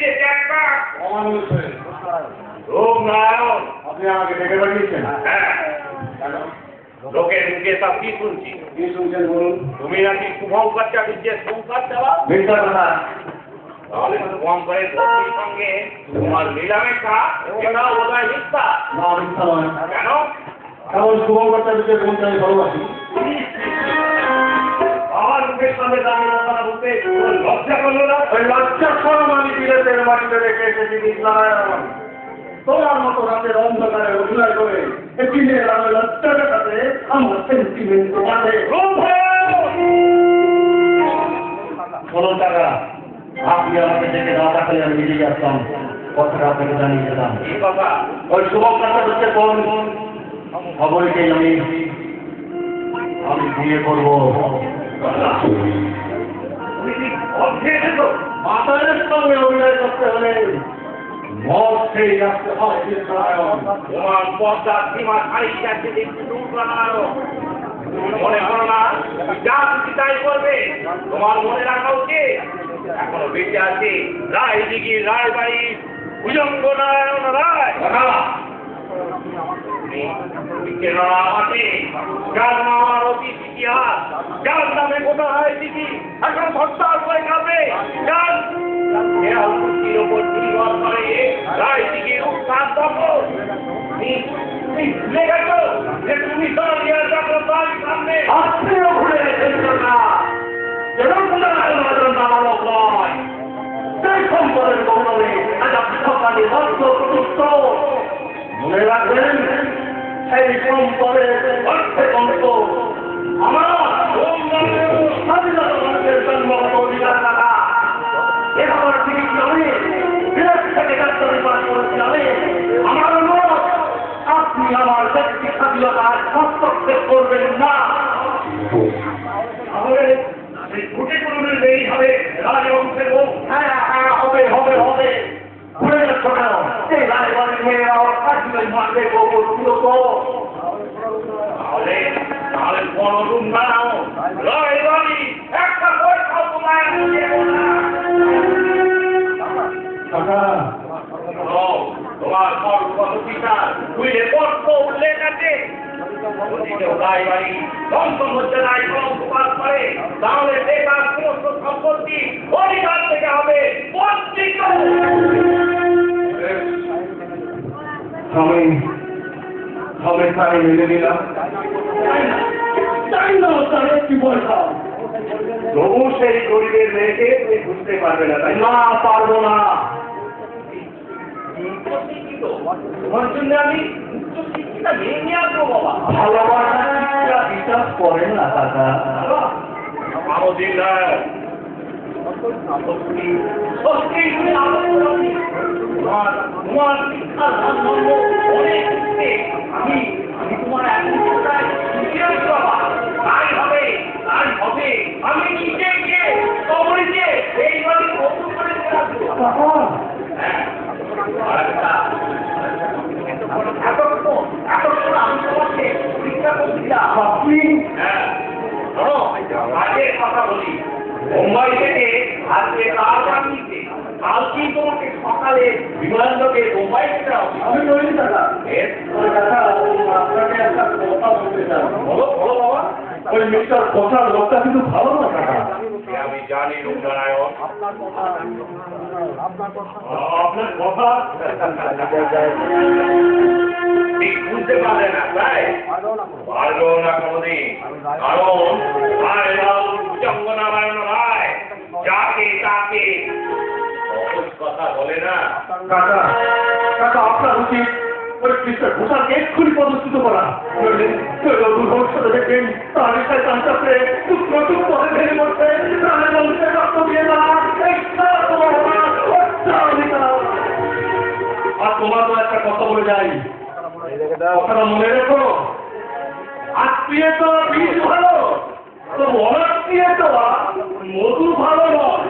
দিয়েছে একটা অমানুষ হয়ে রূপনারায়ণ। আপনি আমাকে ডেকে পাঠিয়েছেন? হ্যাঁ, লোকের মুখে সব কি শুনছি? কি শুনছেন বলুন? তুমি নাকি শুভঙ্কর চাটুর্যের সংসার চালাও। মিথ্যা কথা। তাহলে শুভঙ্করের পত্নীর সঙ্গে তোমার মিলামেশা এটাও বোধ হয় মিথ্যা। না, মিথ্যা নয়। কেন? কারণ শুভঙ্কর চাটুর্যের বোনকে আমি ভালোবাসি। আমার মুখের সামনে দাঁড়িয়ে কথা বলতে তোমার লজ্জা করলো না? ওই লজ্জা সরম আমি বিলেতের মাটিতে রেখে এসেছি নারায়ণ। তোমার মতো রাতের অন্ধকারে অভিনয় করে দিনের আলো লজ্জার সাথে আমার সেন্টিমেন্ট বাঁধে। ষোলো টাকা আপনি আমাকে দেখে না থাকলে আমি নিজে আসতাম, কথাটা আপনাকে জানিয়ে যেতাম। কি কথা? ওই শুভঙ্কর হচ্ছে কোন খবরকে আমি বিয়ে করবো। মাতারের সঙ্গে অভিনয় করতে হলে মদ সেই রাখতে হয়। তোমার পর্দার সীমা ছাড়িয়ে যাচ্ছে দেখছি রূপনারায়ণ। মনে করো না যা খুশি তাই করবে। তোমার মনে রাখা উচিত এখনো বেঁচে আছে রায়দিঘি রায়বাড়ি ভুজঙ্গ নারায়ণ রায়। যার নামার অতীত ইতিহাস, যার নামে গোটা হয় দিদি এখন ভক্তার করে খাবে, যার ওপর নির্ভর করে রায়দিঘির উত্থান দখল। ভুলে গেছো যে তুমি দলিয়ার যখন বাড়ি সামনে আপনিও ভুলে গেছেন না নামালক নয়, সেই সম্পদের গৌরবে আজ আপনি সকালে ভক্ত প্রতিষ্ঠ। মনে রাখবেন সেই সম্পদের অর্থে অংশ আমার স্বাধীনতা মানুষের জন্মগত অধিকার থাকা। এবার ঠিক নয় বিরাট থেকে ডাক্তারি পাঠ করেছি আমি। আমার মত আপনি আমার ব্যক্তি স্বাধীনতার হস্তক্ষেপ করবেন না। তাহলে সেই ঘুটে করুনের মেয়েই হবে রাজবংশের বউ। হ্যাঁ হ্যাঁ, হবে হবে হবে। ভুলে যাচ্ছ কেন? এই রায়বাড়ির মেয়েরাও কাশ্মীর মাঠে গোবর ছিল তো। তাহলে তাহলে বড় রুম নাও রায়বাড়ি একটা পয়সাও তোমায় আমি দেব না। কাকা, তোমার সর্বগত পিতা বুঝলে কত উল্লেখ আছে। যদি কেউ রায়বাড়ি বংশমর্যাদায় কলঙ্ক পাস করে তাহলে সে তার সমস্ত সম্পত্তি অধিকার থেকে হবে বঞ্চিত। আমি তাই মেনে নিলাম। তাই না তার একটি পয়সা। তবু সেই গরিবের মেয়েকে তুমি বুঝতে পারবে না, তাই না, পারবো না। তোমার জন্য আমি উচ্চশিক্ষিতা মেয়ে নিয়ে আসবো বাবা। ভালোবাসা শিক্ষা বিশ্বাস করে না কাকা। আমাদের সত্যি তুমি তোমার শিক্ষার সম্বন্ধ অনেক আমি তোমার এখন বাবা তাই হবে তাই হবে। আমি নিজে গিয়ে কবরে গিয়ে এইভাবে কবর করে রাখবো। হ্যাঁ, এতক্ষণ আমি তোমাকে শিক্ষা করছিলাম। আপনি হ্যাঁ, শোনো আগের কথা বলি। মুম্বাই থেকে আজকে কালকে তোমাকে সকালে বিমানযোগে মুম্বাই যেতে হবে। আমি বলি দাদা, কাকা আপনাকে একটা কথা বলতে চাই। বলো বলো বাবা। ওই মিস্টার কোথার লোকটা কিন্তু ভালো না কাকা। আমি জানি রূপনারায়ণ আপনার কথা ঠিক বুঝতে পারে না, তাই পারবো না কোনদিন। কারণ ভুজঙ্গনারায়ণ রায় যাকে তাকে সহজ কথা বলে না। কাকা কাকা আপনার উচিত ওই মিস্টার ঘোষালকে এক্ষুনি পদচ্যুত করা। ভবিষ্যতে দেখবেন তার শয়তান চাপড়ে টুকরো টুকরো করে ভেঙে পড়ছে। প্রাণের মানুষের রক্ত দিয়ে না আর তোমার তো একটা কথা বলে যাই, কথাটা মনে রেখো। আত্মীয় তো বীজ ভালো, তো অনাত্মীয় তো মধু ভালো নয়।